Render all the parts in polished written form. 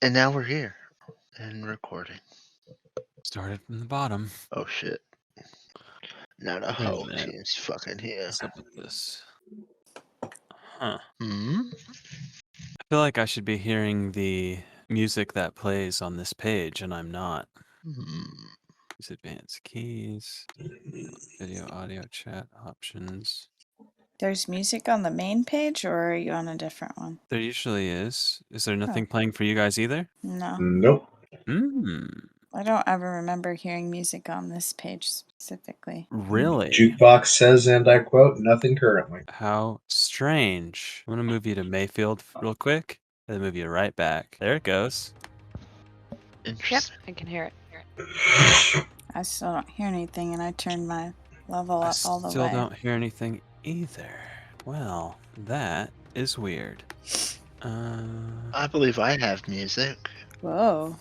And now we're here and recording. Started from the bottom. Oh shit. Now the Wait a whole minute. team's fucking here. What's up with this? Huh. Hmm? I feel like I should be hearing the music that plays on this page, and I'm not. Use advanced keys, video, audio, chat options. There's music on the main page, or are you on a different one? There usually is. Is there nothing playing for you guys either? No. Nope. I don't ever remember hearing music on this page specifically. Really? Jukebox says, and I quote, nothing currently. How strange. I'm going to move you to Mayfield real quick, and then move you right back. There it goes. Yep, Interesting. I can hear it. I still don't hear anything, and I turned my level up all the way. Still don't hear anything either. Well, that is weird. I believe I have music. Whoa.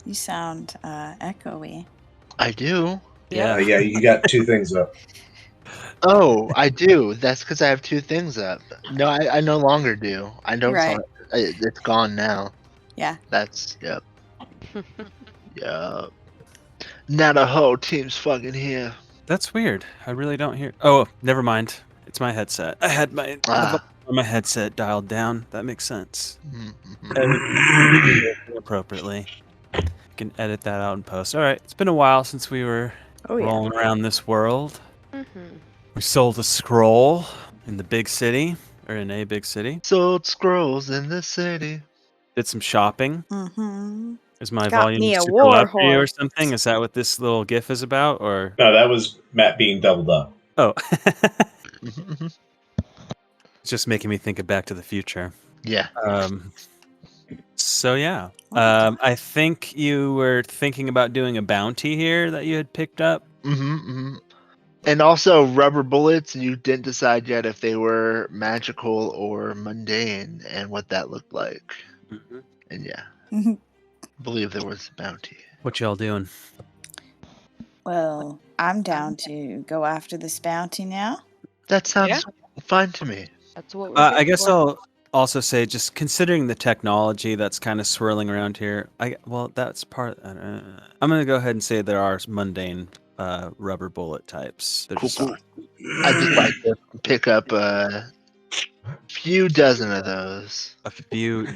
You sound echoey. I do. Yeah. Yeah, you got two things up. Oh, I do. That's because I have two things up. No, I no longer do. I don't. Right. It's gone now. Yeah. That's yep. Yep. Now the whole team's fucking here. That's weird. I really don't hear. Oh, never mind. It's my headset. I had my headset dialed down. That makes sense. Appropriately. You can edit that out in post. All right. It's been a while since we were rolling around this world. We sold a scroll in the big city, or in a big city. Sold scrolls in the city. Did some shopping. Mm-hmm. Is my Got volume me a super war loud for you or horse. something? Is that what this little GIF is about, or? No, that was Matt being doubled up. Oh. It's just making me think of Back to the Future. Yeah. So yeah, I think you were thinking about doing a bounty here that you had picked up. And also rubber bullets. You didn't decide yet if they were magical or mundane and what that looked like. And yeah, I believe there was a bounty. What y'all doing? Well, I'm down to go after this bounty now. That sounds fine to me. That's what we're I guess I'll also say, just considering the technology that's kind of swirling around here, that's part. I'm gonna go ahead and say there are mundane rubber bullet types. Cool. I'd just like to pick up a few dozen of those. A few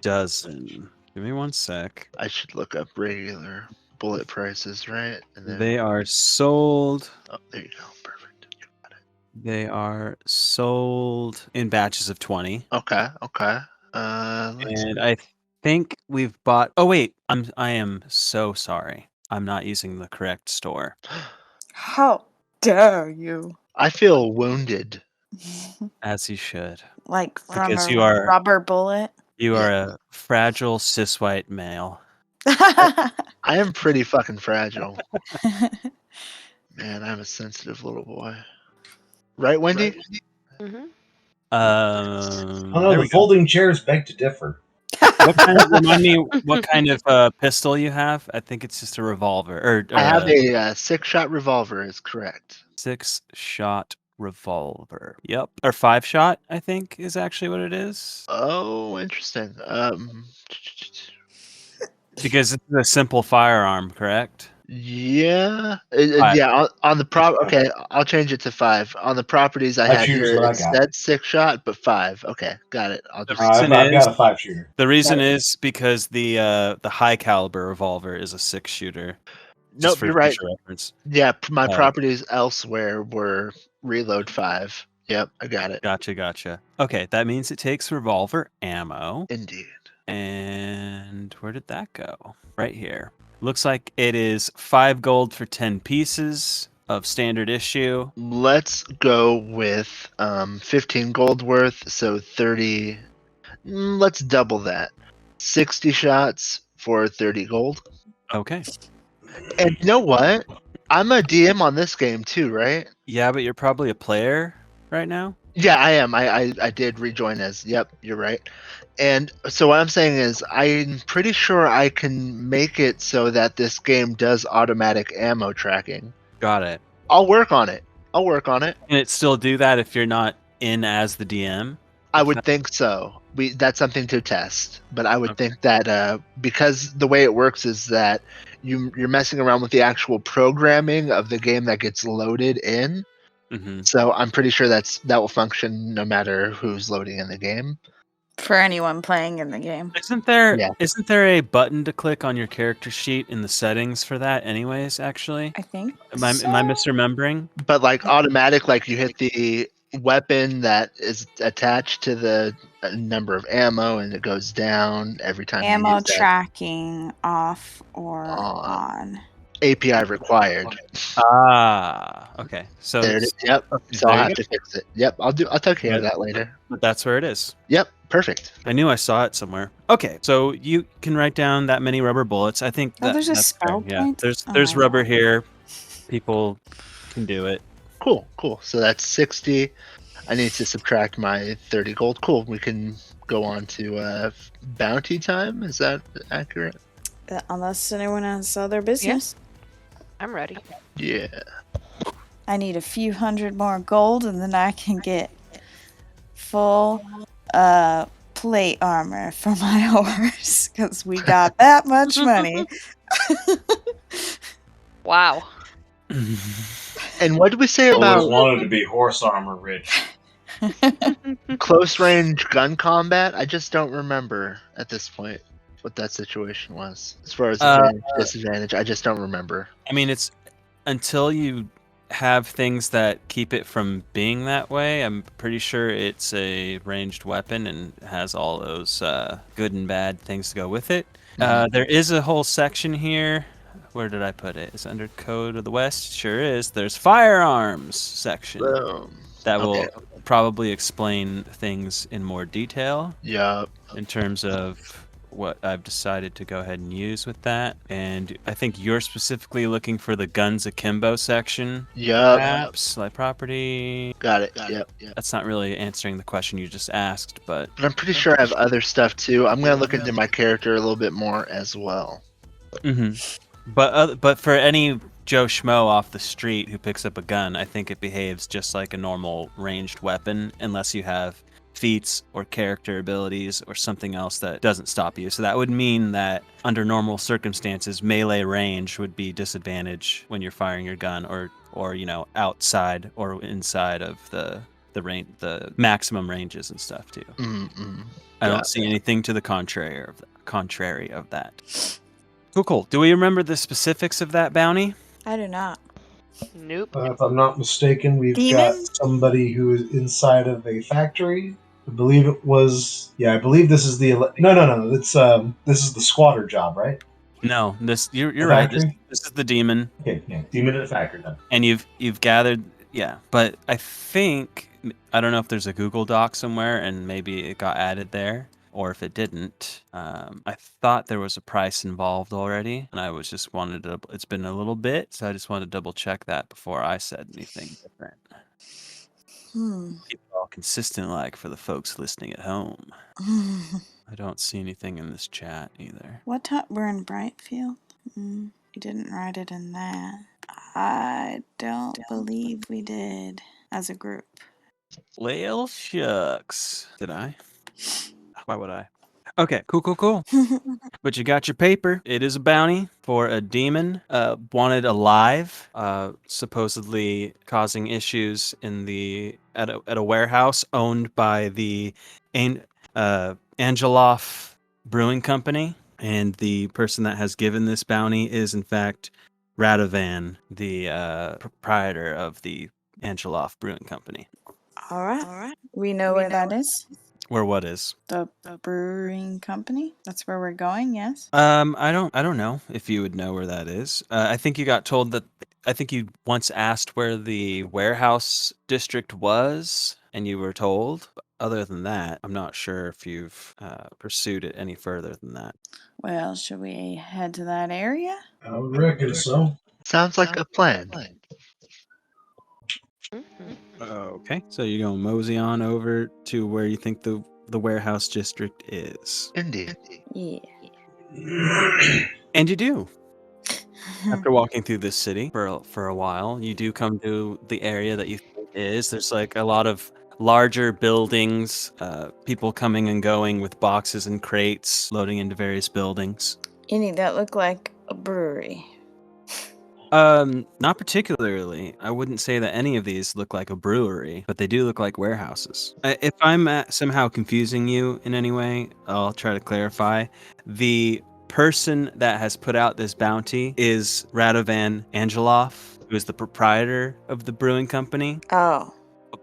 dozen. Give me one sec. I should look up regular bullet prices, right? And then They are sold. Oh, there you go. Perfect. Got it. They are sold in batches of 20. Okay. And I think we've bought. Oh wait, I am so sorry. I'm not using the correct store. How dare you? I feel wounded. As you should. Like from Because a you are- rubber bullet? You are a fragile cis white male. I am pretty fucking fragile. Man, I'm a sensitive little boy. Right, Wendy? The folding chairs beg to differ. Remind me what kind of pistol you have. I think it's just a revolver. I have a 6-shot revolver, is correct. 6-shot revolver. Yep. Or 5-shot, I think, is actually what it is. Oh, interesting. Because it's a simple firearm, correct? Yeah. Yeah, on the okay, I'll change it to 5. On the properties I have here, it said 6-shot, but 5. Okay, got it. I've got a 5-shooter. The reason is because the high caliber revolver is a 6-shooter. Nope, you're right. Reference. Yeah, my properties elsewhere were reload 5. Yep, I got it. Gotcha. Okay, that means it takes revolver ammo. Indeed. And where did that go? Right here. Looks like it is 5 gold for 10 pieces of standard issue. Let's go with 15 gold worth, so 30. Let's double that. 60 shots for 30 gold. Okay. And you know what? I'm a DM on this game too, right? Yeah, but you're probably a player right now. Yeah, I am. I did rejoin as. Yep, you're right. And so what I'm saying is I'm pretty sure I can make it so that this game does automatic ammo tracking. Got it. I'll work on it. Can it still do that if you're not in as the DM? I would think so. That's something to test, but I would think that because the way it works is that you're messing around with the actual programming of the game that gets loaded in. So I'm pretty sure that will function no matter who's loading in the game. For anyone playing in the game. Isn't there a button to click on your character sheet in the settings for that anyways, actually? I think Am I misremembering? But like automatic, like you hit the weapon that is attached to the number of ammo and it goes down every time ammo you use that. tracking off or on. API required. Okay. So there it is. Yep. So I'll have to fix it. Yep. I'll take care of that later. But that's where it is. Yep. Perfect. I knew I saw it somewhere. Okay, so you can write down that many rubber bullets. I think there's a spell point. Yeah, there's rubber here. People can do it. Cool. So that's 60. I need to subtract my 30 gold. Cool. We can go on to bounty time. Is that accurate? Unless anyone has other business. Yeah. I'm ready. Yeah. I need a few hundred more gold and then I can get full plate armor for my horse because we got that much money. Wow. And what did we say about always wanted to be horse armor rich? Close range gun combat? I just don't remember at this point what that situation was. As far as advantage, disadvantage, I just don't remember. I mean, it's until you have things that keep it from being that way. I'm pretty sure it's a ranged weapon and has all those good and bad things to go with it. There is a whole section here. Where did I put it? Is it under Code of the West? Sure is. There's firearms section. Boom. That will probably explain things in more detail. Yep. In terms of what I've decided to go ahead and use with that. And I think you're specifically looking for the guns akimbo section. Yep. Perhaps, like property. Got it. Yep. That's not really answering the question you just asked, but I'm pretty sure I have other stuff too. I'm going to look into my character a little bit more as well. But for any Joe Schmo off the street who picks up a gun, I think it behaves just like a normal ranged weapon, unless you have feats or character abilities or something else that doesn't stop you. So that would mean that under normal circumstances, melee range would be disadvantage when you're firing your gun, or outside or inside of the maximum ranges and stuff too. I don't see anything to the contrary of that. Cool. Do we remember the specifics of that bounty? I do not. Nope. If I'm not mistaken, we've got somebody who is inside of a factory. I believe it was. Yeah, I believe this is the. No. It's this is the squatter job, right? No, you're right. This is the demon. Okay, yeah, demon in the factory then. And you've gathered, yeah. But I think I don't know if there's a Google Doc somewhere, and maybe it got added there. Or if it didn't, I thought there was a price involved already, and I was just wanted to. It's been a little bit, so I just wanted to double check that before I said anything different. Keep it all consistent, like for the folks listening at home. I don't see anything in this chat either. What time? We're in Brightfield. You didn't write it in that. I don't believe we did as a group. Well, shucks. Did I? Why would I? Okay, cool. But you got your paper. It is a bounty for a demon wanted alive, supposedly causing issues in at a warehouse owned by the Angeloff Brewing Company, and the person that has given this bounty is in fact Radovan, the proprietor of the Angeloff Brewing Company. All right. We know where that is. Where what is? The brewing company? That's where we're going, yes? I don't know if you would know where that is. I think you got told that. I think you once asked where the warehouse district was, and you were told. Other than that, I'm not sure if you've pursued it any further than that. Well, should we head to that area? I would reckon so. Sounds like a plan. Okay, so you're going mosey on over to where you think the warehouse district is. Indeed. Yeah. And you do. After walking through this city for a while, you do come to the area that you think is. There's like a lot of larger buildings, people coming and going with boxes and crates loading into various buildings. Any that look like a brewery? Not particularly. I wouldn't say that any of these look like a brewery, but they do look like warehouses. If I'm somehow confusing you in any way, I'll try to clarify. The person that has put out this bounty is Radovan Angelov, who is the proprietor of the brewing company. Oh.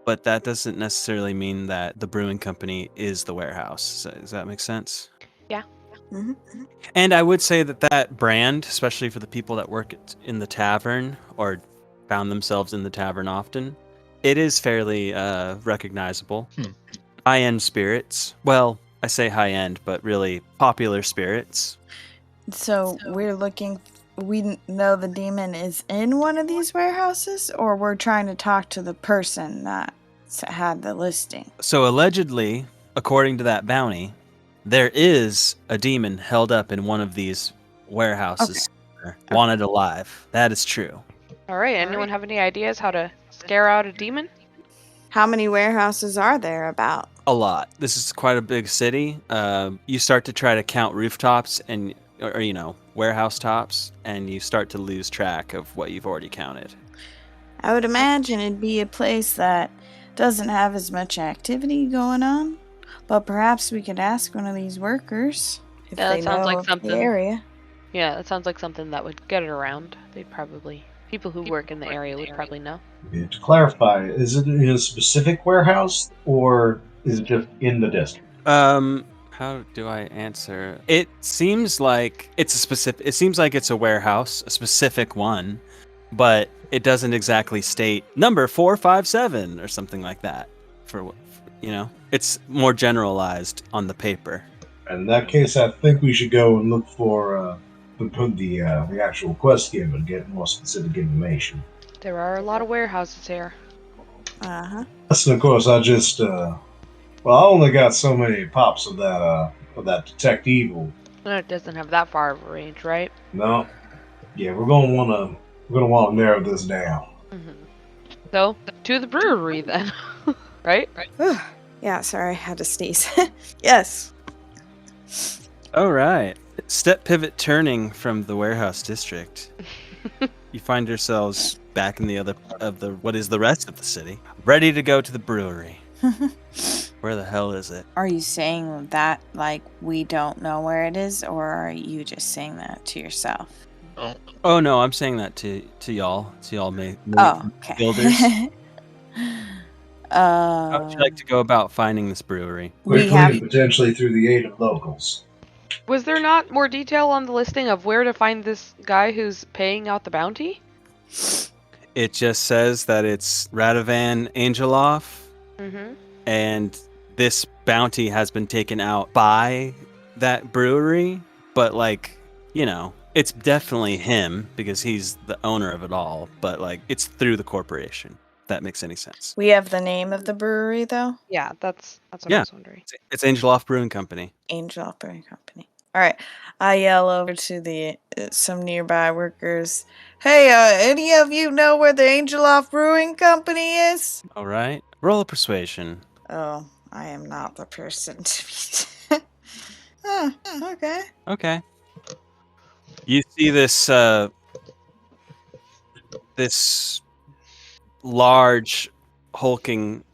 But that doesn't necessarily mean that the brewing company is the warehouse. Does that make sense? Yeah. Mm-hmm. And I would say that brand, especially for the people that work in the tavern or found themselves in the tavern often, it is fairly recognizable. High-end spirits. Well, I say high-end, but really popular spirits. So we're looking. We know the demon is in one of these warehouses, or we're trying to talk to the person that had the listing. So allegedly, according to that bounty, there is a demon held up in one of these warehouses, wanted alive. That is true. All right. Anyone have any ideas how to scare out a demon? How many warehouses are there about? A lot. This is quite a big city. You start to try to count rooftops and, or warehouse tops, and you start to lose track of what you've already counted. I would imagine it'd be a place that doesn't have as much activity going on. But perhaps we could ask one of these workers if they know like of something. the area. Yeah, that sounds like something that would get it around. People who work in the area would probably know. Yeah, to clarify, is it in a specific warehouse or is it just in the district? How do I answer? It seems like it's a specific. It seems like it's a warehouse, a specific one, but it doesn't exactly state number 457 or something like that. It's more generalized on the paper. In that case, I think we should go and look for the actual quest giver and get more specific information. There are a lot of warehouses here. Uh-huh. Yes, and of course, I just I only got so many pops of that detect evil. It doesn't have that far of a range, right? No, yeah, we're gonna want to narrow this down. Mm-hmm. So to the brewery then, right? Yeah, sorry, I had to sneeze. Yes. All right. Step pivot turning from the warehouse district. You find yourselves back in the other of what is the rest of the city, ready to go to the brewery. Where the hell is it? Are you saying that like we don't know where it is, or are you just saying that to yourself? Oh no, I'm saying that to y'all. To y'all, Okay. builders. How would you like to go about finding this brewery? Quickly and potentially through the aid of locals. Was there not more detail on the listing of where to find this guy who's paying out the bounty? It just says that it's Radovan Angelov, and this bounty has been taken out by that brewery, but it's definitely him because he's the owner of it all, but it's through the corporation. If that makes any sense. We have the name of the brewery though? Yeah, that's what I was wondering. It's Angelov Brewing Company. Angelov Brewing Company. All right. I yell over to some nearby workers. Hey, any of you know where the Angelov Brewing Company is? All right. Roll a persuasion. Oh, I am not the person to be. Okay. Okay. You see this this large, hulking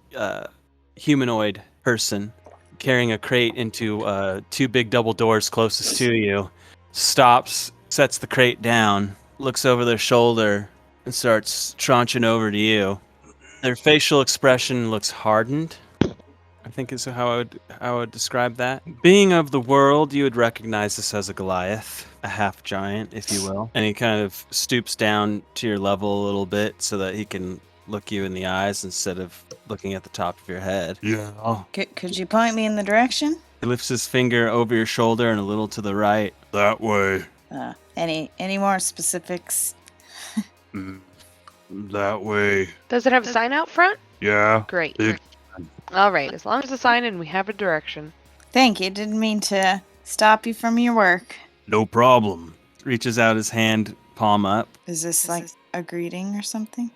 humanoid person carrying a crate into two big double doors closest to you, stops, sets the crate down, looks over their shoulder, and starts traunching over to you. Their facial expression looks hardened, I think is how I would describe that. Being of the world, you would recognize this as a Goliath, a half giant, if you will. And he kind of stoops down to your level a little bit so that he can look you in the eyes instead of looking at the top of your head. Yeah. Could you point me in the direction? He lifts his finger over your shoulder and a little to the right. That way. Any more specifics? That way. Does it have a sign out front? Yeah. Great. Big. All right, as long as the sign and we have a direction. Thank you. Didn't mean to stop you from your work. No problem. Reaches out his hand, palm up. Is this like a greeting or something?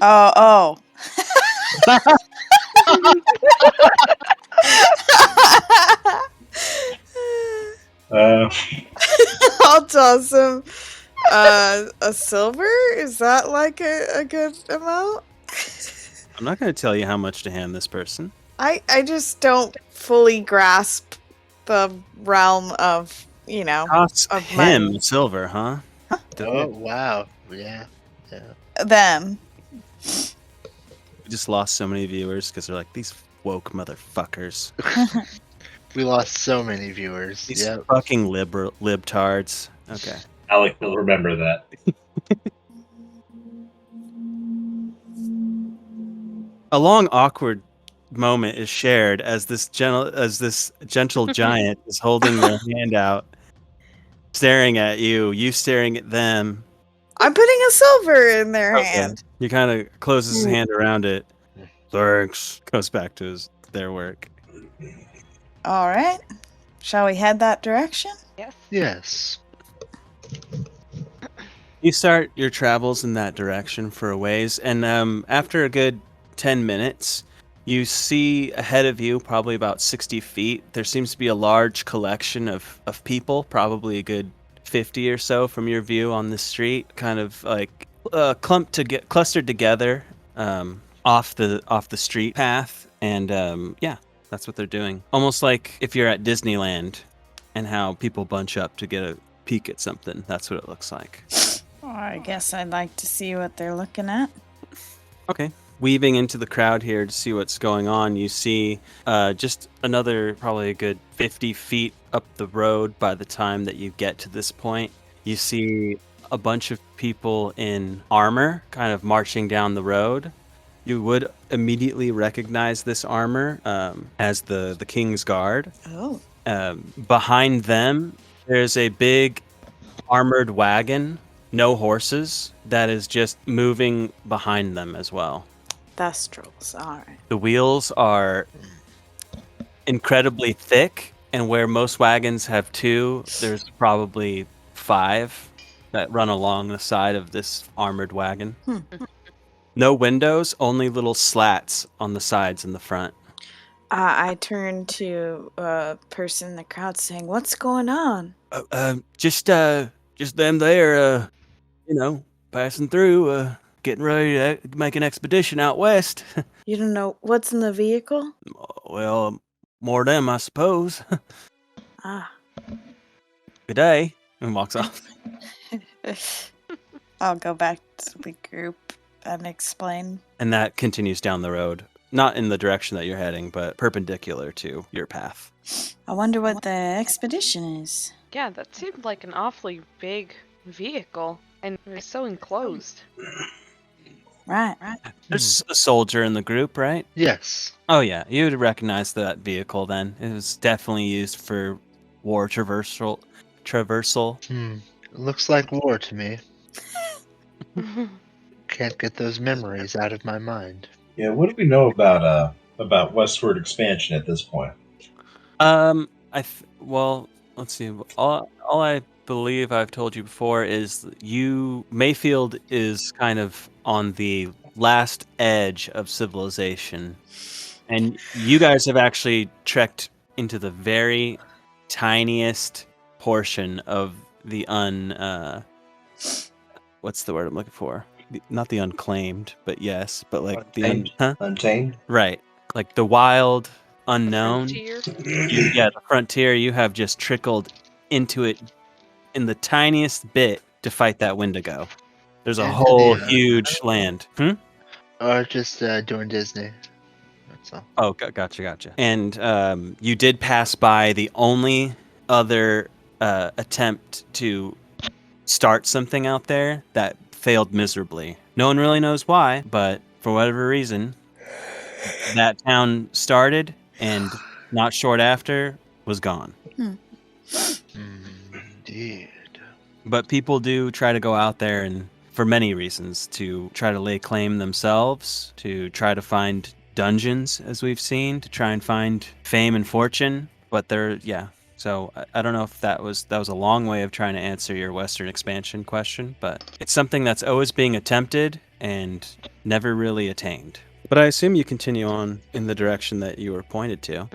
Oh. I'll toss him a silver. Is that like a good amount? I'm not going to tell you how much to hand this person. I just don't fully grasp the realm of, Costs of him money. silver, huh? Oh, wow. Yeah. Them. We just lost so many viewers because they're like, these woke motherfuckers. We lost so many viewers. These fucking libtards. Okay. Alec will remember that. A long, awkward moment is shared as this gentle giant is holding their hand out, staring at you. You staring at them. I'm putting a silver in their hand. He kind of closes his hand around it. Thanks. Goes back to their work. All right. Shall we head that direction? Yes. You start your travels in that direction for a ways, and after a good 10 minutes, you see ahead of you, probably about 60 feet, there seems to be a large collection of people, probably a good 50 or so from your view on the street, kind of like clustered together off the street path, and that's what they're doing. Almost like if you're at Disneyland and how people bunch up to get a peek at something. That's what it looks like. Oh, I guess I'd like to see what they're looking at. Okay. Weaving into the crowd here to see what's going on, you see just another probably a good 50 feet up the road by the time that you get to this point. You see a bunch of people in armor kind of marching down the road. You would immediately recognize this armor as the King's Guard. Oh. Behind them, there's a big armored wagon, no horses, that is just moving behind them as well. Thestrals, all right. The wheels are incredibly thick, and where most wagons have 2, there's probably 5 that run along the side of this armored wagon. No windows, only little slats on the sides and the front. I turn to a person in the crowd saying, "What's going on?" Just them there, passing through, getting ready to make an expedition out west. You don't know what's in the vehicle? Well, more of them, I suppose. Ah. Good day. And walks off. I'll go back to the group and explain. And that continues down the road. Not in the direction that you're heading, but perpendicular to your path. I wonder what the expedition is. Yeah, that seemed like an awfully big vehicle, and it was so enclosed. Right. There's a soldier in the group, right? Yes. Oh, yeah. You would recognize that vehicle then. It was definitely used for war traversal. It looks like war to me. Can't get those memories out of my mind. Yeah, what do we know about westward expansion at this point? Well, let's see. All I believe I've told you before is Mayfield is kind of on the last edge of civilization, and you guys have actually trekked into the very tiniest portion of the what's the word I'm looking for? Not the unclaimed, but yes, but like Untamed? Right. Like the wild unknown. Frontier? The frontier. You have just trickled into it in the tiniest bit to fight that Wendigo. There's a whole huge land. Or just doing Disney. That's all. Oh, gotcha. And you did pass by the only other attempt to start something out there that failed miserably. No one really knows why, but for whatever reason, that town started and not short after was gone. Indeed. But people do try to go out there, and for many reasons, to try to lay claim themselves, to try to find dungeons, as we've seen, to try and find fame and fortune. But so I don't know if that was a long way of trying to answer your Western expansion question, but it's something that's always being attempted and never really attained. But I assume you continue on in the direction that you were pointed to.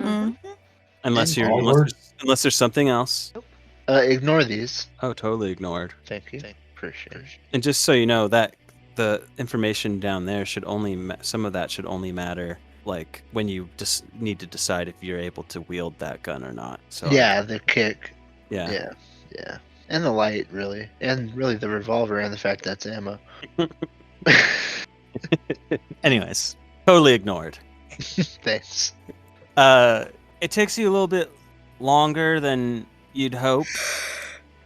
Unless there's something else. Ignore these. Oh, totally ignored. Thank you. Appreciate it. And just so you know, that the information down there should only some of that should only matter like when you just need to decide if you're able to wield that gun or not. So yeah, the kick. Yeah. Yeah. And the light, really. And really the revolver and the fact that's ammo. Anyways, totally ignored. Thanks. It takes you a little bit longer than you'd hope.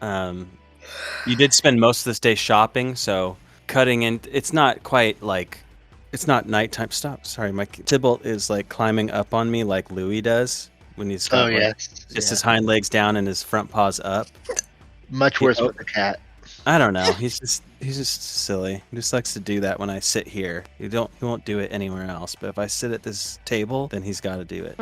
You did spend most of this day shopping, so cutting in. It's not quite like, it's not nighttime. Stop. Sorry, my Tybalt is like climbing up on me like Louis does when he's got just his hind legs down and his front paws up. Much worse with the cat. I don't know. He's just silly. He just likes to do that when I sit here. He won't do it anywhere else. But if I sit at this table, then he's got to do it.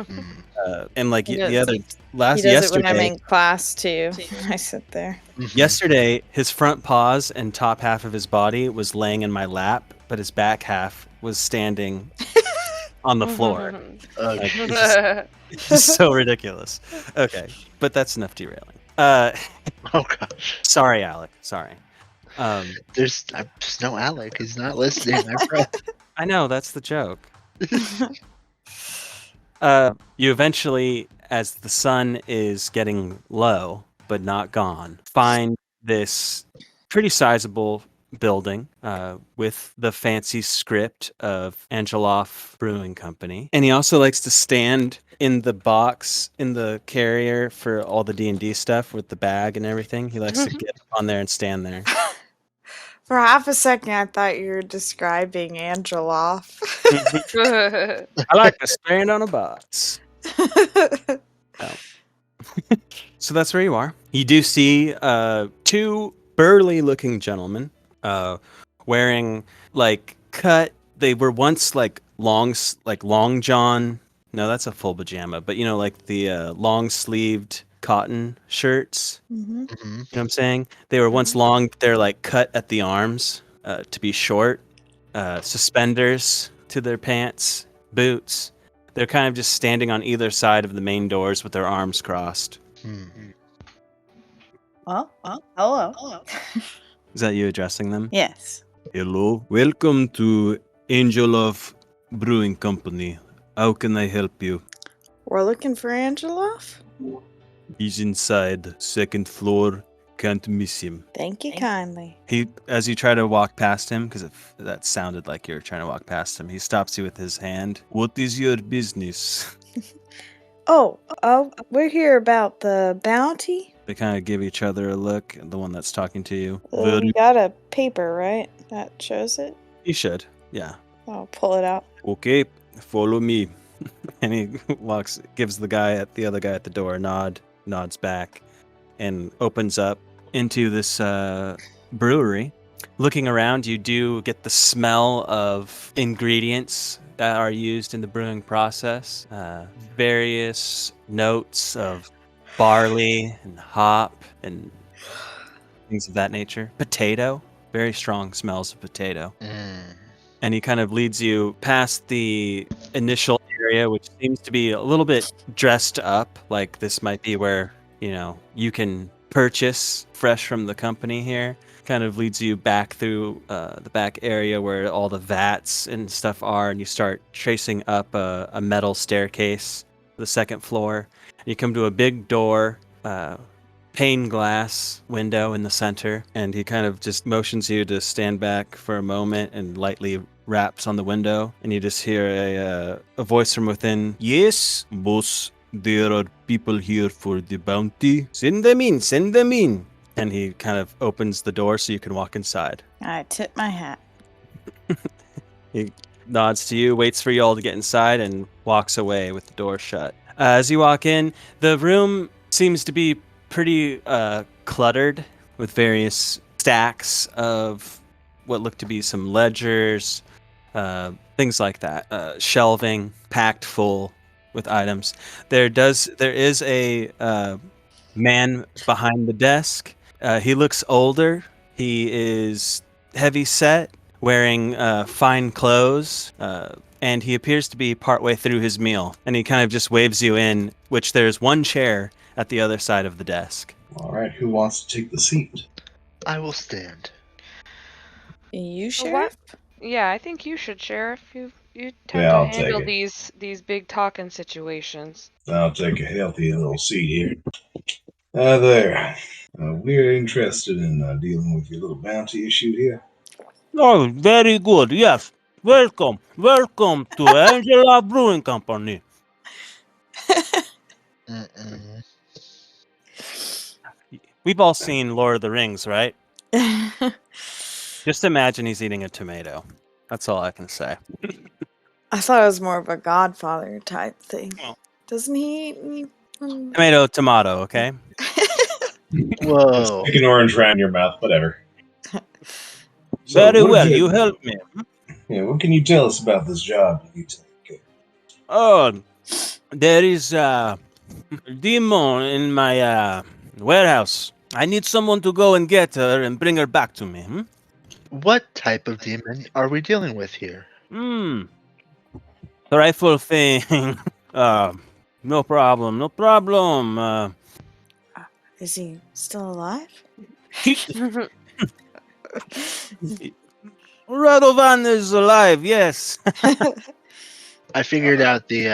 And like yesterday, it when I'm in class too. I sit there. Yesterday, his front paws and top half of his body was laying in my lap, but his back half was standing on the floor. It's just so ridiculous. Okay, but that's enough derailing. Oh gosh. Sorry, Alec. Sorry. There's no Alec. He's not listening. I know, that's the joke. You eventually, as the sun is getting low but not gone, find this pretty sizable building with the fancy script of Angeloff Brewing Company. And he also likes to stand in the box in the carrier for all the D&D stuff with the bag and everything. He likes to get on there and stand there. For half a second, I thought you were describing Angeloff. I like to stand on a box. So that's where you are. You do see two burly-looking gentlemen wearing like cut. They were once like long john. No, that's a full pajama. But you know, like the long-sleeved cotton shirts. You know what I'm saying? They were once long. They're like cut at the arms to be short. Suspenders to their pants, boots. They're kind of just standing on either side of the main doors with their arms crossed. Well, hello. Is that you addressing them? Yes. Hello. Welcome to Angeloff Brewing Company. How can I help you? We're looking for Angeloff? He's inside, second floor. Can't miss him. Thank you kindly. He, as you try to walk past him, because that sounded like you were trying to walk past him, he stops you with his hand. What is your business? We're here about the bounty. They kind of give each other a look, the one that's talking to you. You got a paper, right? That shows it? You should, yeah. I'll pull it out. Okay, follow me. And he gives the other guy at the door a nod, nods back, and opens up into this brewery. Looking around, you do get the smell of ingredients that are used in the brewing process. Various notes of barley and hop and things of that nature. Potato, very strong smells of potato. And he kind of leads you past the initial area, which seems to be a little bit dressed up. Like this might be where, you can purchase fresh from the company here. Kind of leads you back through the back area where all the vats and stuff are, and you start tracing up a metal staircase to the second floor. And you come to a big door, pane glass window in the center, and he kind of just motions you to stand back for a moment and lightly raps on the window, and you just hear a voice from within. Yes, boss. There are people here for the bounty. Send them in. And he kind of opens the door so you can walk inside. I tip my hat. He nods to you, waits for you all to get inside, and walks away with the door shut. As you walk in, the room seems to be pretty cluttered with various stacks of what look to be some ledgers, things like that. Shelving packed full with items. There is a man behind the desk. He looks older. He is heavy set, wearing fine clothes, and he appears to be partway through his meal. And he kind of just waves you in, which there's one chair at the other side of the desk. All right, who wants to take the seat? I will stand. You, So Sheriff? Yeah, I think you should, Sheriff. You tend Yeah, to I'll handle take it. these big talking situations. I'll take a healthy little seat here. There. We're interested in dealing with your little bounty issue here. Oh, very good. Yes. Welcome. Welcome to Angela Brewing Company. Mm-mm. We've all seen Lord of the Rings, right? Just imagine he's eating a tomato. That's all I can say. I thought it was more of a Godfather type thing. Oh. Doesn't he eat? Tomato, okay? Whoa. Stick an orange round your mouth, whatever. Very what well. did You help me. Yeah, what can you tell us about this job you take? Oh, there is a demon in my warehouse. I need someone to go and get her and bring her back to me. What type of demon are we dealing with here? Trifle thing. No problem. No problem. Is he still alive? Radovan is alive. Yes. I figured out the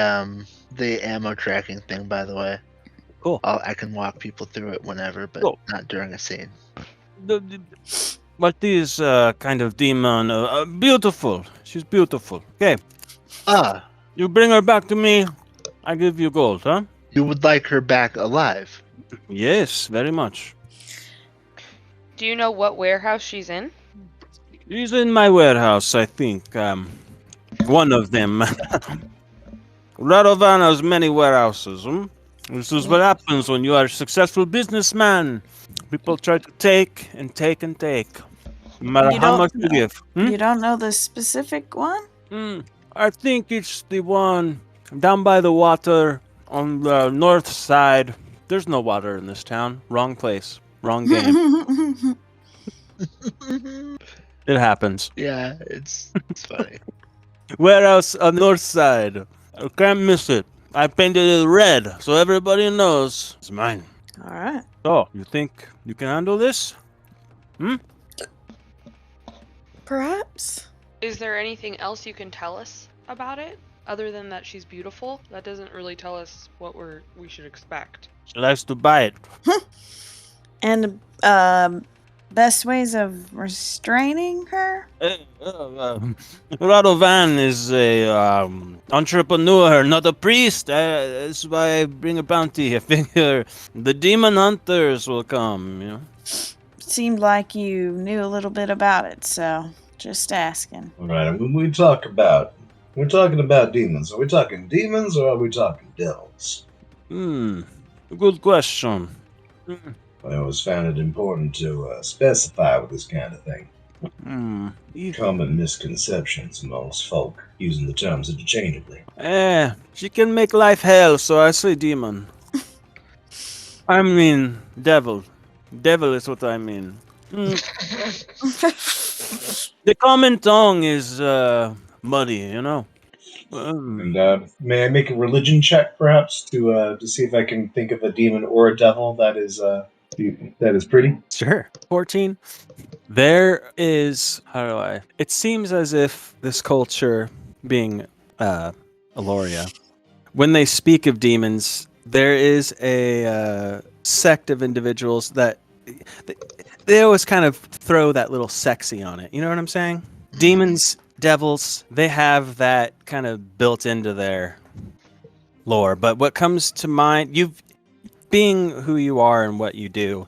ammo tracking thing, by the way. Cool. I can walk people through it whenever, but Cool. not during a scene. What is kind of demon? Beautiful. She's beautiful. Okay. You bring her back to me. I give you gold, huh? You would like her back alive? Yes, very much. Do you know what warehouse she's in? She's in my warehouse, I think. One of them. Radovan has many warehouses. This is what happens when you are a successful businessman. People try to take and take and take. No matter how much you give. You don't know the specific one? I think it's the one down by the water on the north side. There's no water in this town. Wrong place. Wrong game. It happens. Yeah, it's funny. Warehouse on the north side. I can't miss it. I painted it red so everybody knows it's mine. All right. So, you think you can handle this? Perhaps. Is there anything else you can tell us about it? Other than that she's beautiful? That doesn't really tell us what we should expect. She likes to buy it. And best ways of restraining her? Radovan is a entrepreneur, not a priest. That's why I bring a bounty. I figure the demon hunters will come, you know. Seemed like you knew a little bit about it, so just asking. All right, when we're talking about demons, are we talking demons or are we talking devils? Good question. I always found it important to specify with this kind of thing. Common misconceptions amongst folk using the terms interchangeably. She can make life hell, so I say demon. I mean devil. Devil is what I mean. The common tongue is muddy, you know. And may I make a religion check, perhaps, to see if I can think of a demon or a devil that is pretty? Sure. 14. There is, it seems as if this culture, being Elloria, when they speak of demons, there is a sect of individuals that they always kind of throw that little sexy on it. You know what I'm saying? Demons, devils, they have that kind of built into their lore. But what comes to mind, being who you are and what you do,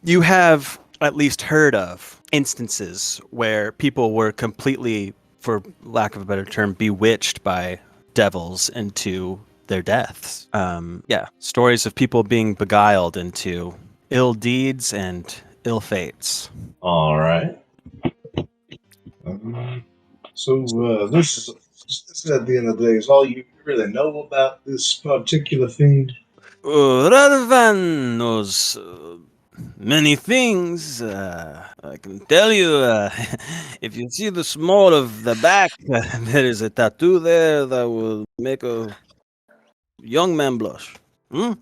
you have at least heard of instances where people were completely, for lack of a better term, bewitched by devils into their deaths. Stories of people being beguiled into ill deeds and ill fates. All right. So this is at the end of the day is all you really know about this particular thing. Radovan knows many things. I can tell you, if you see the small of the back, there is a tattoo there that will make a young man blush. Hmm?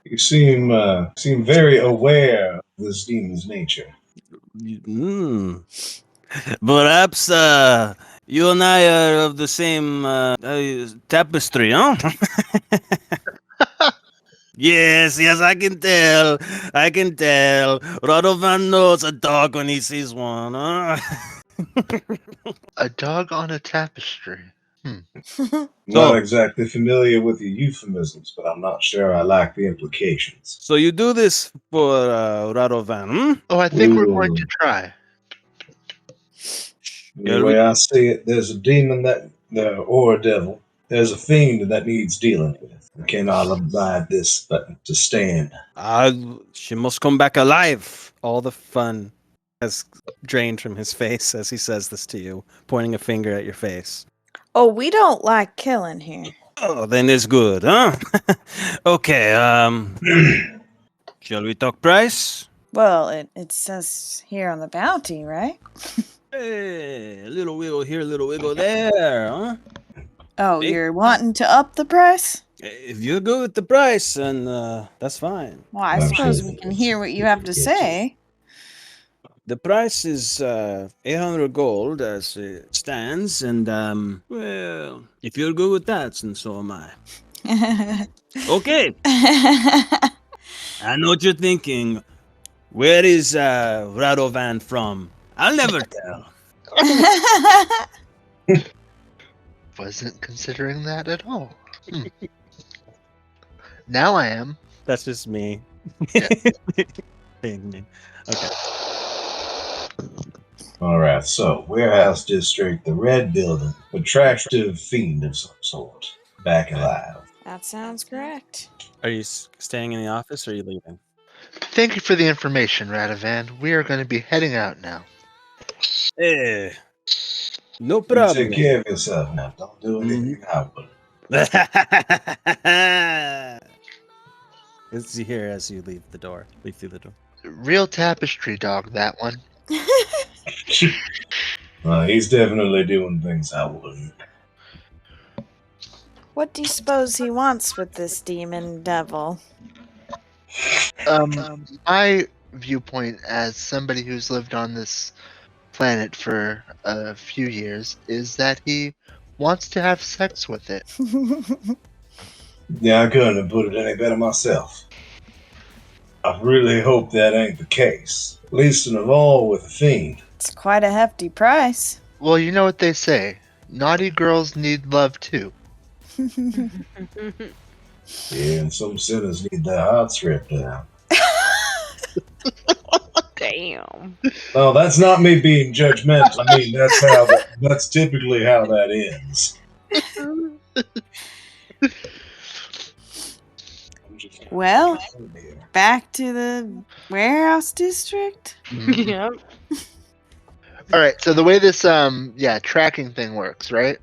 You seem very aware of this demon's nature. Perhaps you and I are of the same tapestry, huh? Yes, I can tell. I can tell. Radovan knows a dog when he sees one, huh? A dog on a tapestry. Not exactly familiar with the euphemisms, but I'm not sure I like the implications. So you do this for Radovan, hmm? Oh, I think we're going to try. The way I see it, there's a demon or a devil. There's a fiend that needs dealing with. I cannot abide this, but to stand. She must come back alive. All the fun has drained from his face as he says this to you, pointing a finger at your face. Oh, we don't like killing here. Oh, then it's good, huh? Okay, shall we talk price? Well, it says here on the bounty, right? Hey, a little wiggle here, a little wiggle there, huh? Oh, you're wanting to up the price? If you're good with the price, then that's fine. Well, I suppose we can hear what you have to say. The price is 800 gold as it stands, and well, if you're good with that, then so am I. Okay. I know what you're thinking. Where is Radovan from? I'll never tell. Wasn't considering that at all. Now I am. That's just me. Yeah. Okay. Alright, so warehouse district, the red building, attractive fiend of some sort, back alive. That sounds correct. Are you staying in the office or are you leaving? Thank you for the information, Radovan. We are going to be heading out now. Hey, no You problem. take care of yourself now. Don't do anything I wouldn't. As you hear as you leave through the door. Real tapestry dog, that one. He's definitely doing things I wouldn't. What do you suppose he wants with this demon devil? My viewpoint as somebody who's lived on this planet for a few years is that he wants to have sex with it. Yeah, I couldn't have put it any better myself. I really hope that ain't the case. Least of all with a fiend. It's quite a hefty price. Well, you know what they say. Naughty girls need love too. Yeah, and some sinners need their hearts ripped out. Damn. No, that's not me being judgmental. I mean, that's typically how that ends. Well, back to the warehouse district? Yeah. Alright, so the way this tracking thing works, right?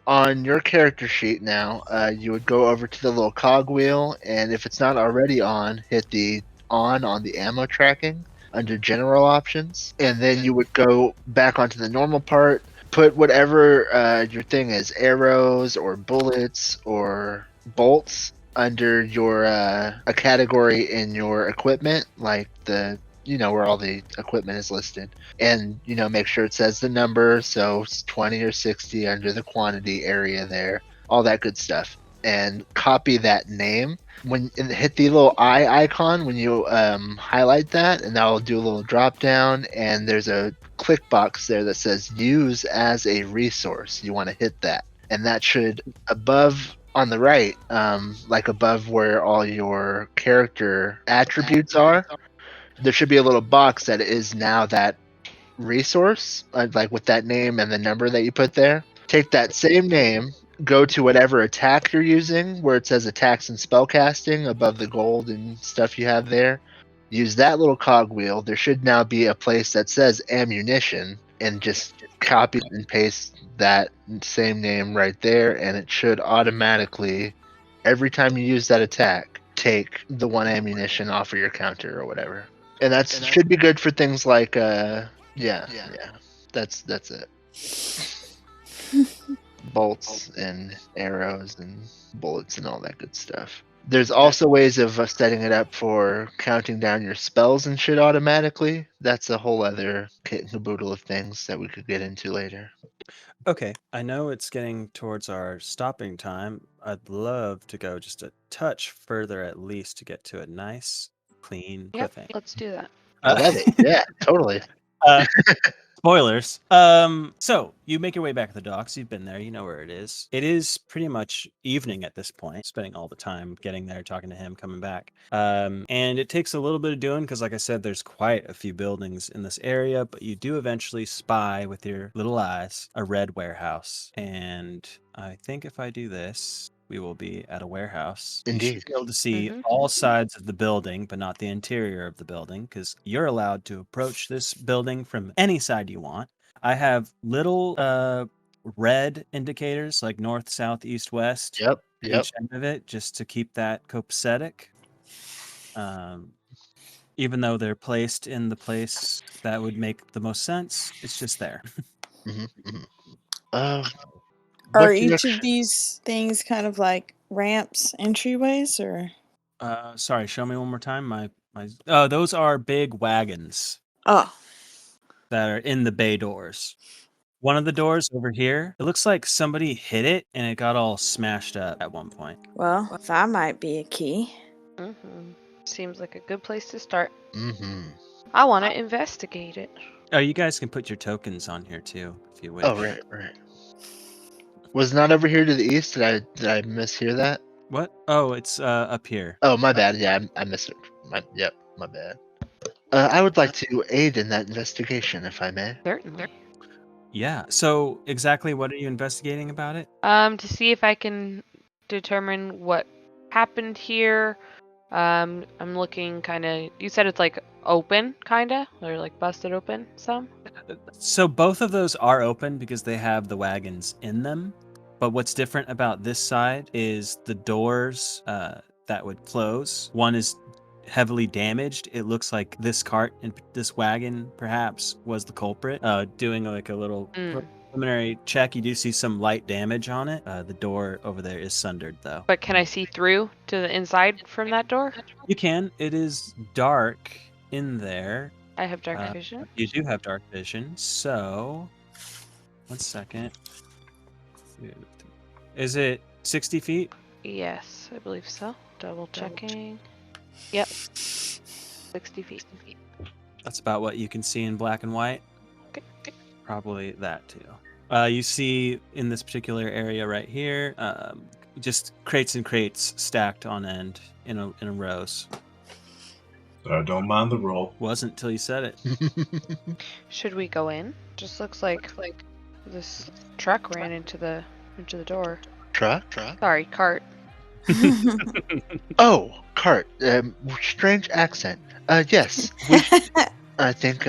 On your character sheet now, you would go over to the little cog wheel, and if it's not already on, hit the on the ammo tracking under general options, and then you would go back onto the normal part, put whatever your thing is, arrows or bullets or bolts, under your a category in your equipment, like the where all the equipment is listed, and make sure it says the number, so it's 20 or 60 under the quantity area there, all that good stuff, and copy that name. When hit the little eye icon when you highlight that, and that'll do a little drop down, and there's a click box there that says use as a resource. You want to hit that, and that should above on the right, like above where all your character attributes are, there should be a little box that is now that resource, like with that name and the number that you put there. Take that same name, go to whatever attack you're using, where it says attacks and spellcasting above the gold and stuff you have there. Use that little cogwheel. There should now be a place that says ammunition, and just copy and paste that same name right there, and it should automatically every time you use that attack, take the 1 ammunition off of your counter or whatever. And that should be good for things like yeah. That's it. Bolts and arrows and bullets and all that good stuff. There's also ways of setting it up for counting down your spells and shit automatically. That's a whole other kit and caboodle of things that we could get into later. Okay, I know it's getting towards our stopping time. I'd love to go just a touch further at least to get to a nice, clean cliffhanger. Let's do that. I love it. Yeah, totally. Spoilers. So you make your way back to the docks. You've been there. You know where it is. It is pretty much evening at this point. Spending all the time getting there, talking to him, coming back. And it takes a little bit of doing because, like I said, there's quite a few buildings in this area. But you do eventually spy with your little eyes a red warehouse. And I think if I do this, we will be at a warehouse. Indeed. You should be able to see all sides of the building, but not the interior of the building, because you're allowed to approach this building from any side you want. I have little red indicators like north, south, east, west. Yep. Each end of it, just to keep that copacetic. Even though they're placed in the place that would make the most sense, it's just there. Are each of these things kind of like ramps, entryways, or? Sorry, show me one more time. Those are big wagons. Oh. That are in the bay doors. One of the doors over here, it looks like somebody hit it and it got all smashed up at one point. Well, that might be a key. Seems like a good place to start. I want to investigate it. Oh, you guys can put your tokens on here too, if you wish. Oh, right. Was not over here to the east? Did I mishear that? What? Oh, it's up here. Oh, my bad. Yeah, I missed it. My bad. I would like to aid in that investigation, if I may. Certainly. Yeah. So, exactly what are you investigating about it? To see if I can determine what happened here. I'm looking kind of. You said it's like open, kind of, or like busted open some. So both of those are open because they have the wagons in them. But what's different about this side is the doors that would close. One is heavily damaged. It looks like this cart and this wagon perhaps was the culprit. Doing like a little preliminary check, you do see some light damage on it. The door over there is sundered though. But can I see through to the inside from that door? You can. It is dark in there. I have dark vision. You do have dark vision. So, 1 second. Is it 60 feet? Yes, I believe so. Double checking. Yep. 60 feet. That's about what you can see in black and white. Okay. Probably that too. You see in this particular area right here, just crates and crates stacked on end in a rows. Don't mind the roll. Wasn't till you said it. Should we go in? Just looks like this truck ran into the door. Truck? Sorry, cart. Oh, cart. Strange accent. Yes. I think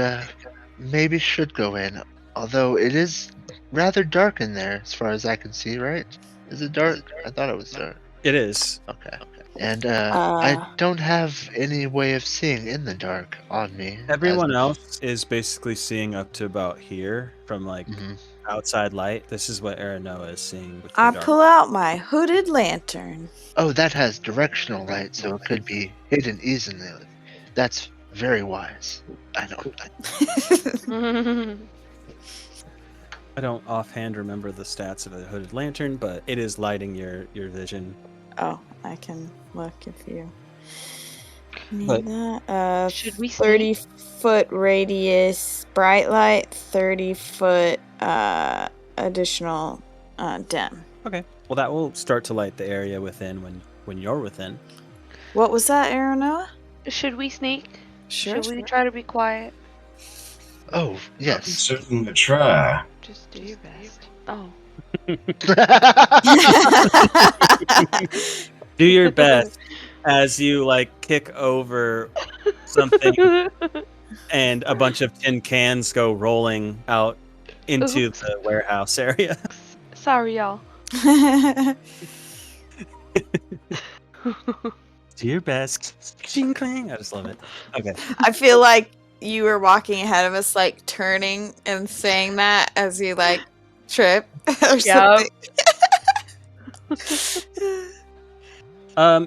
maybe should go in. Although it is rather dark in there, as far as I can see. Right? Is it dark? I thought it was dark. It is. Okay. And I don't have any way of seeing in the dark on me. Everyone else is basically seeing up to about here from like outside light. This is what Aranoa is seeing. With I pull out my hooded lantern. Oh, that has directional light, so it could be hidden easily. That's very wise. I don't offhand remember the stats of a hooded lantern, but it is lighting your vision. Oh, I can look if you need that. Should we 30-foot radius bright light, 30-foot additional dim. Okay. Well, that will start to light the area within when you're within. What was that, Aranoa? Should we sneak? Sure. Should we try to be quiet? Oh, yes. Certainly try. Just do your best. Oh. Do your best as you like kick over something and a bunch of tin cans go rolling out into the warehouse area. Sorry, y'all. Do your best. Ching clang. I just love it. Okay. I feel like you were walking ahead of us, like turning and saying that as you like trip or something.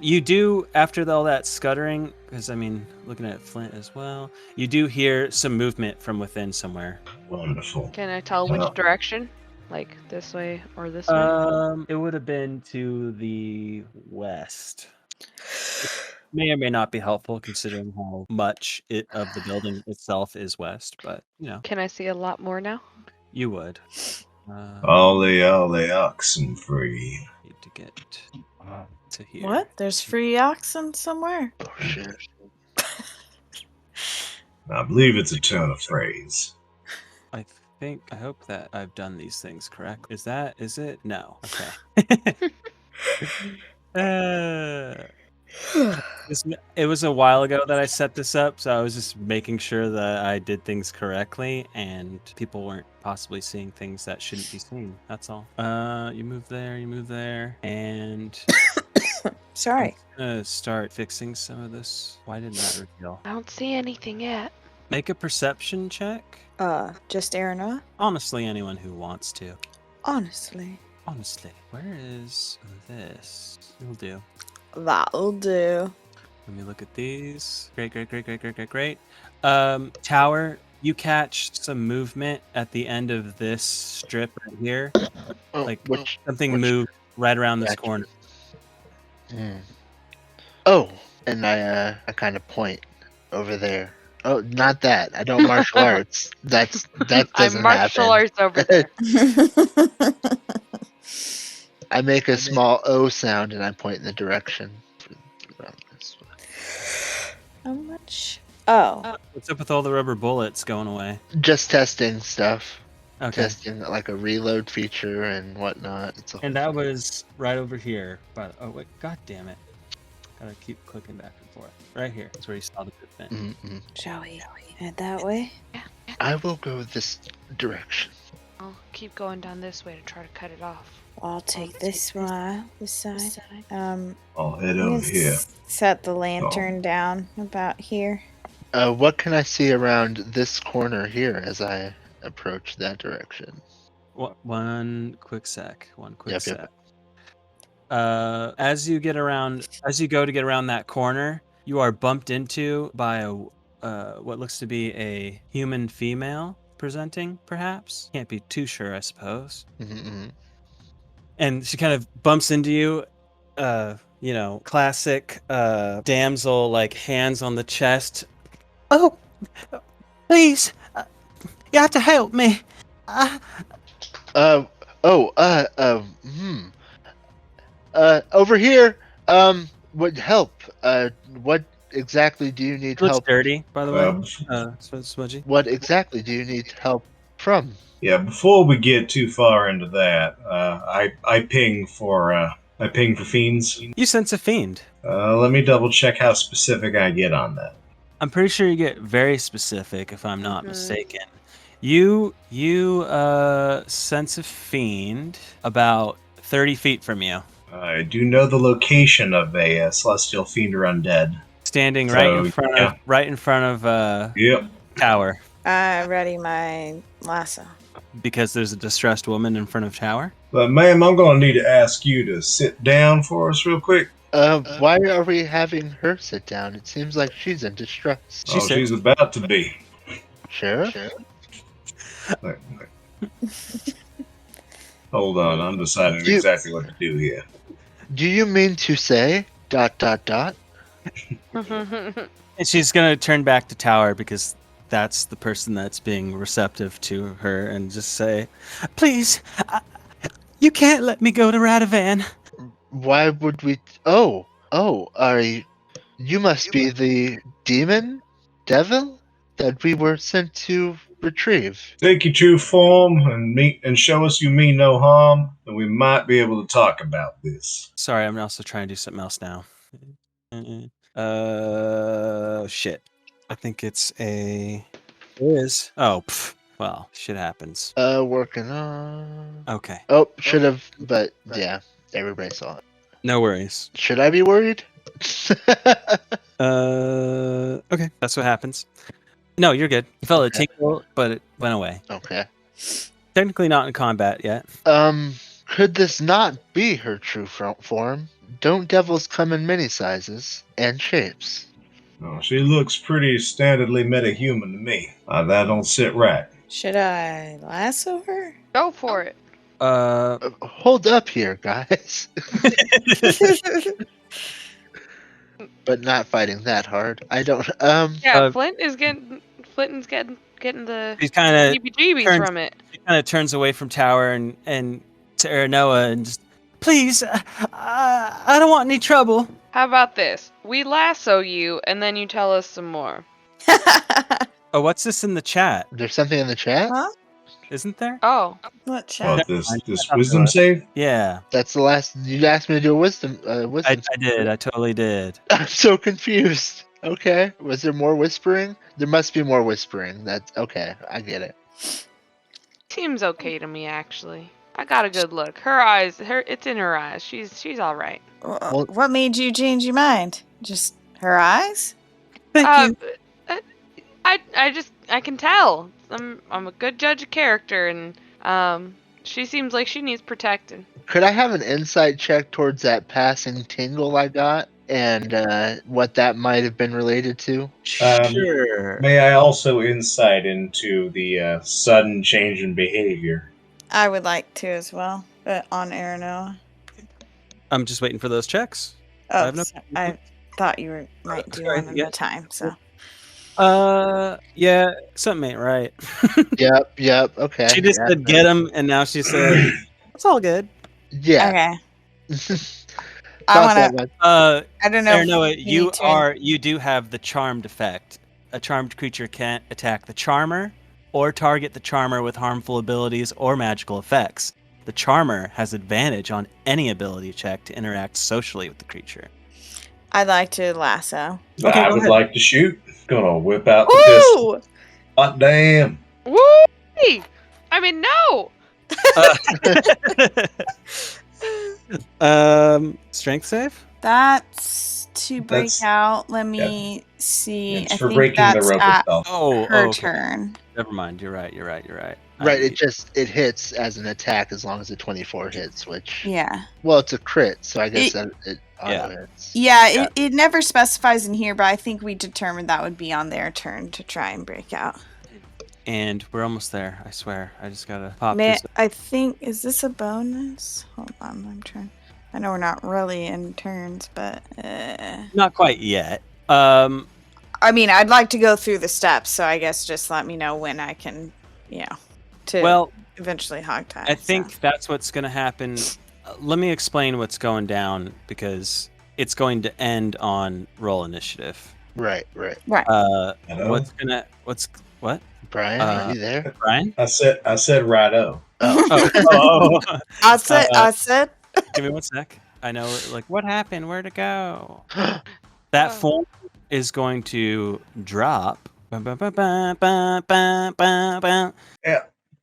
You do, after all that scuttering, because I mean, looking at Flint as well, you do hear some movement from within somewhere. Wonderful. Can I tell which direction? Like this way or this way? It would have been to the west. It may or may not be helpful considering how much of the building itself is west, but you know. Can I see a lot more now? You would. All the oxen free. Need to get to here. What? There's free oxen somewhere? Oh shit. I believe it's a turn of phrase. I hope that I've done these things correct. Is it? No. Okay. It was a while ago that I set this up, so I was just making sure that I did things correctly and people weren't possibly seeing things that shouldn't be seen. That's all. You move there, and Sorry. I'm gonna start fixing some of this. Why didn't that reveal? I don't see anything yet. Make a perception check. Just Arana? Honestly, anyone who wants to. Honestly. Where is this? It'll do. That'll do. Let me look at these. Great. Tower, you catch some movement at the end of this strip right here. Something moved right around this corner. Oh, and I kind of point over there. Oh, not that. I don't martial arts. That doesn't I'm martial happen. arts over there. I make a small O sound and I point in the direction. How much? Oh. What's up with all the rubber bullets going away? Just testing stuff. Okay. Testing like a reload feature and whatnot. And that was right over here. But oh wait, god damn it! Gotta keep clicking back and forth. Right here. That's where you saw the movement. Mm-mm. Shall we head that way? I will go this direction. I'll keep going down this way to try to cut it off. I'll take this side. I'll head over here. Set the lantern down about here. What can I see around this corner here as I approach that direction? One quick sec. Yep. As you go to get around that corner, you are bumped into by what looks to be a human female presenting, perhaps. Can't be too sure, I suppose. Mm-hmm. And she kind of bumps into you, classic damsel, like hands on the chest. Oh, please, you have to help me. Over here. Would help. What exactly do you need Looks help? dirty, by the way. Smudgy. What exactly do you need help from? Yeah, before we get too far into that, I ping for fiends. You sense a fiend. Let me double check how specific I get on that. I'm pretty sure you get very specific, if I'm not mistaken. You sense a fiend about 30 feet from you. I do know the location of a celestial fiend or undead. Standing right in front of Yep. Tower. Ready my lasso. Because there's a distressed woman in front of Tower? But ma'am, I'm going to need to ask you to sit down for us real quick. Why are we having her sit down? It seems like she's in distress. She's about to be. Sure. Hold on, I'm deciding exactly what to do here. Do you mean to say ... And she's gonna turn back to Tower because that's the person that's being receptive to her and just say, please, you can't let me go to Radovan. Why would we... Oh, are you must be the devil that we were sent to retrieve. Take your true form and show us you mean no harm, and we might be able to talk about this. Sorry, I'm also trying to do something else now. Shit. I think it's a... It is. Oh, well, shit happens. Working on... Okay. Oh, should have, but yeah, everybody saw it. No worries. Should I be worried? Okay, that's what happens. No, you're good. You felt a tingle, but it went away. Okay. Technically not in combat yet. Could this not be her true form? Don't devils come in many sizes and shapes? Oh, she looks pretty standardly metahuman to me. That don't sit right. Should I lasso her? Go for it. Hold up here, guys. But not fighting that hard. I don't. Yeah, Flinton's getting the He's kind of heebie-jeebies from it. He kind of turns away from Tower and to Aranoa and just, please, I don't want any trouble. How about this? We lasso you, and then you tell us some more. Oh, what's this in the chat? There's something in the chat? Huh? Isn't there? Oh. What chat? What, this wisdom save? Yeah. That's the last. You asked me to do a wisdom. I did. I totally did. I'm so confused. Okay. Was there more whispering? There must be more whispering. That's okay. I get it. Seems okay to me, actually. I got a good look. Her eyes, it's in her eyes. She's all right. What made you change your mind? Just her eyes? Thank you. I can tell. I'm a good judge of character, and she seems like she needs protecting. Could I have an insight check towards that passing tingle I got and what that might have been related to? Sure. May I also insight into the sudden change in behavior? I would like to as well, on Aranoa. I'm just waiting for those checks. Oh, I thought you might do one at a time, so. Yeah, something ain't right. Yep, okay. She just said get him, and now she said, it's all good. Yeah. Okay. I don't know. Aranoa, you do have the charmed effect. A charmed creature can't attack the charmer or target the charmer with harmful abilities or magical effects. The charmer has advantage on any ability check to interact socially with the creature. I'd like to lasso. Okay, I would like to shoot. Gonna whip out the pistol. Hot damn. Woo! I mean, no! Strength save? That's to break out. Let me see. It's I for think breaking that's the rope at itself. her okay. turn. Never mind. You're right. Right, it hits as an attack as long as the 24 hits, which well, it's a crit, so I guess it auto hits. Yeah, it never specifies in here, but I think we determined that would be on their turn to try and break out. And we're almost there, I swear. I just gotta pop this. I think, is this a bonus? Hold on, I'm trying. I know we're not really in turns, but not quite yet. I mean, I'd like to go through the steps, so I guess just let me know when I can, eventually hog tie. I think that's what's going to happen. Let me explain what's going down, because it's going to end on roll initiative. Right. What? Brian, are you there? Brian? I said righto. Oh. I said. Give me 1 sec. I know, what happened? Where'd it go? That form is going to drop. Yeah,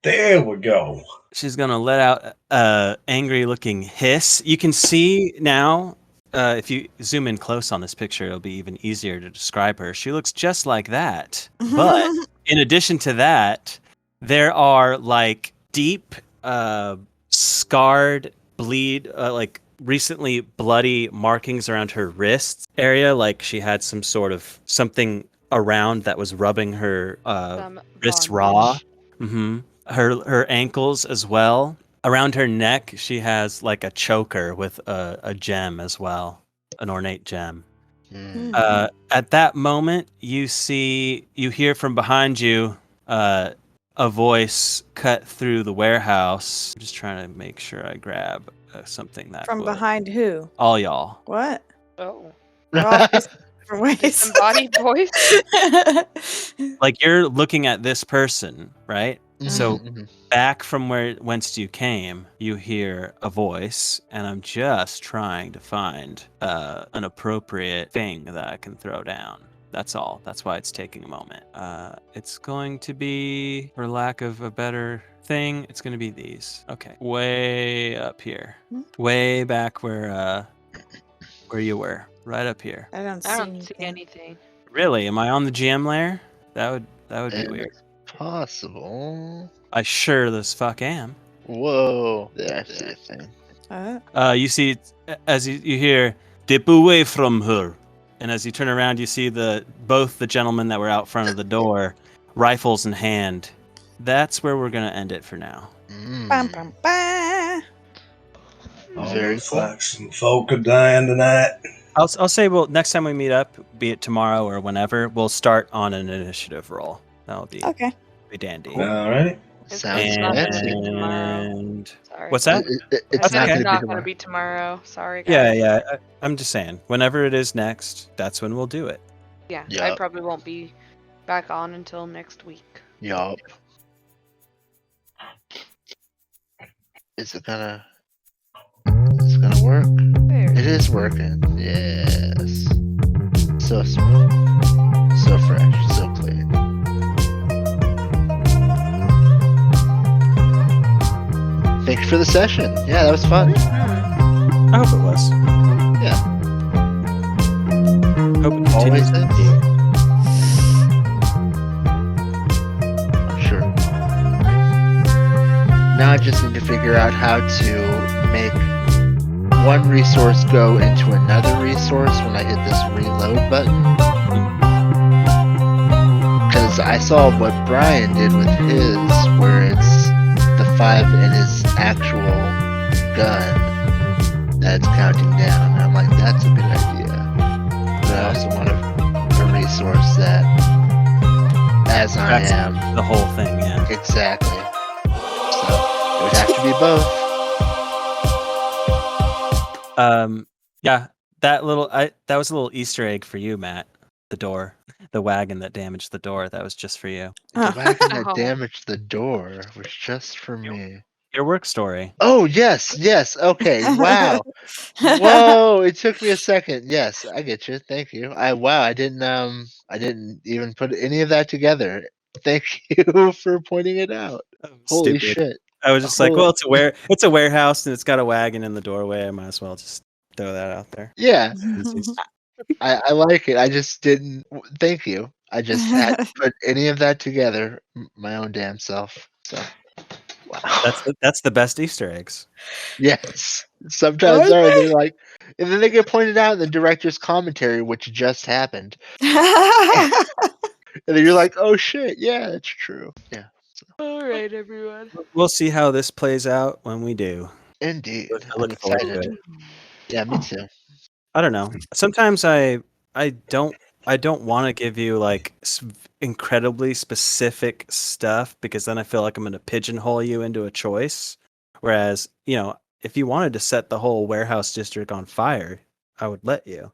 there we go. She's going to let out a angry-looking hiss. You can see now, if you zoom in close on this picture, it'll be even easier to describe her. She looks just like that. But in addition to that, there are deep, scarred, recently bloody markings around her wrist area, like she had some sort of something around that was rubbing her wrists raw. Mm-hmm. Her ankles as well. Around her neck, she has a choker with a gem as well, an ornate gem. At that moment, you hear from behind you a voice cut through the warehouse. I'm just trying to make sure I grab something that from behind who? All y'all. What? Oh. Disembodied voice. You're looking at this person, right? Mm-hmm. So back from whence you came, you hear a voice, and I'm just trying to find an appropriate thing that I can throw down. That's all. That's why it's taking a moment. It's going to be, for lack of a better thing, it's going to be these. Okay. Way up here. Way back where Where you were, right up here. I don't I see don't see anything. anything. Really? Am I on the GM layer? That would be weird. Possible. I sure as fuck am. Whoa. There, I see a thing. You see, as you hear, "Dip away from her," and as you turn around, you see both the gentlemen that were out front of the door, rifles in hand. That's where we're gonna end it for now. Bum, bum, bum. Very Looks cool. like some folk are dying tonight. I'll say, well, next time we meet up, be it tomorrow or whenever, we'll start on an initiative roll. That'll be dandy. All right. Sounds not gonna be fancy. tomorrow. Sorry. What's that? It's That's not okay. going to be not tomorrow. gonna be tomorrow. Sorry, guys. Yeah. I'm just saying, whenever it is next, that's when we'll do it. Yeah, I Yup. probably won't be back on until next week. Yup. Is it gonna? It's gonna work. There. It is working. Yes. So smooth. So fresh. So clean. Thank you for the session. Yeah, that was fun. I hope it was. Yeah. Hope it Always continues to is. be. I'm sure. Now I just need to figure out how to make one resource go into another resource when I hit this reload button. Because I saw what Brian did with his, where it's the 5 in his actual gun that's counting down. And I'm like, that's a good idea. But I also want a resource that, as I That's am, the whole thing, yeah. exactly. So it would have to be both. Yeah, that was a little Easter egg for you, Matt. The door, the wagon that damaged the door. That was just for you. The wagon that Oh. damaged the door was just for me. Your work story. Oh yes, okay. Wow. Whoa, it took me a second. Yes, I get you. Thank you. I didn't even put any of that together. Thank you for pointing it out. Holy Stupid. shit. I was just like, well, it's a warehouse and it's got a wagon in the doorway. I might as well just throw that out there. Yeah, I like it. I just didn't. Thank you. I just hadn't put any of that together my own damn self. So, wow. That's the best Easter eggs. Yes, sometimes are. They're like, and then they get pointed out in the director's commentary, which just happened, and then you're like, oh shit, yeah, that's true. Yeah. So. All right, everyone. We'll see how this plays out when we do. Indeed, I look I'm forward to excited. it. Yeah, me too. I don't know. Sometimes I don't want to give you like incredibly specific stuff because then I feel like I'm going to pigeonhole you into a choice. Whereas, if you wanted to set the whole warehouse district on fire, I would let you.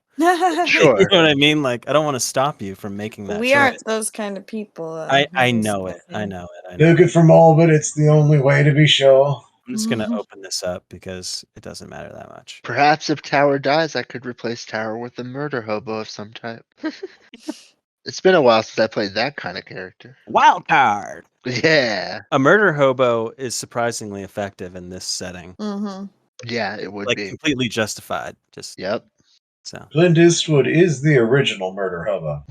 Sure. You know what I mean? Like, I don't want to stop you from making that We choice. aren't those kind of people. I know it. I know it. Took it from all, but it's the only way to be sure. I'm just going to open this up because it doesn't matter that much. Perhaps if Tower dies, I could replace Tower with a murder hobo of some type. It's been a while since I played that kind of character. Wild card. Yeah. A murder hobo is surprisingly effective in this setting. Mm-hmm. Yeah, it would be. Completely justified. Just Yep. so. Clint Eastwood is the original murder hobo.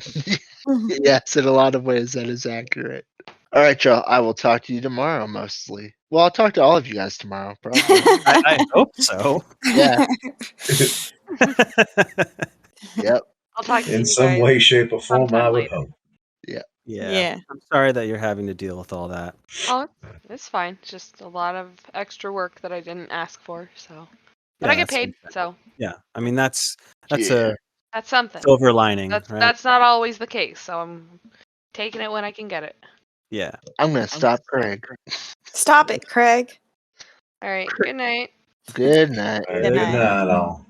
Yes, in a lot of ways, that is accurate. All right, y'all. I will talk to you tomorrow, mostly. Well, I'll talk to all of you guys tomorrow, probably. I hope so. Yeah. Yep. I'll talk to you In some guys way, shape, or form, sometime I would later. hope. Yeah. I'm sorry that you're having to deal with all that. Oh, it's fine. It's just a lot of extra work that I didn't ask for, so. But I get paid, so. Yeah, I mean that's Yeah. That's something. silver lining, right? That's not always the case, so I'm taking it when I can get it. Yeah. I'm going to stop Craig. Stop it, Craig. All right. Good night. Good night. Good night. Not all.